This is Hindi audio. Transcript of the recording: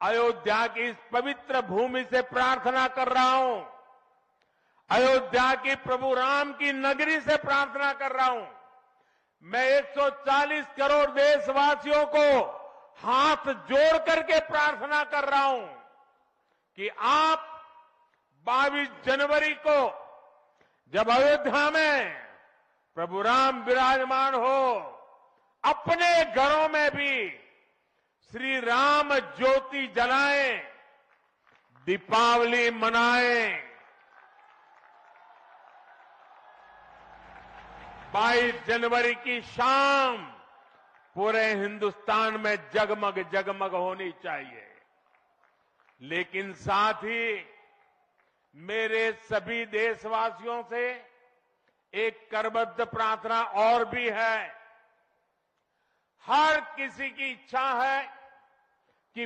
अयोध्या की इस पवित्र भूमि से प्रार्थना कर रहा हूं, अयोध्या की प्रभु राम की नगरी से प्रार्थना कर रहा हूं। मैं 140 करोड़ देशवासियों को हाथ जोड़ करके प्रार्थना कर रहा हूं कि आप 22 जनवरी को जब अयोध्या में प्रभु राम विराजमान हो, अपने घरों में भी श्री राम ज्योति जलाएं, दीपावली मनाएं। 22 जनवरी की शाम पूरे हिंदुस्तान में जगमग जगमग होनी चाहिए। लेकिन साथ ही मेरे सभी देशवासियों से एक करबद्ध प्रार्थना और भी है। हर किसी की इच्छा है कि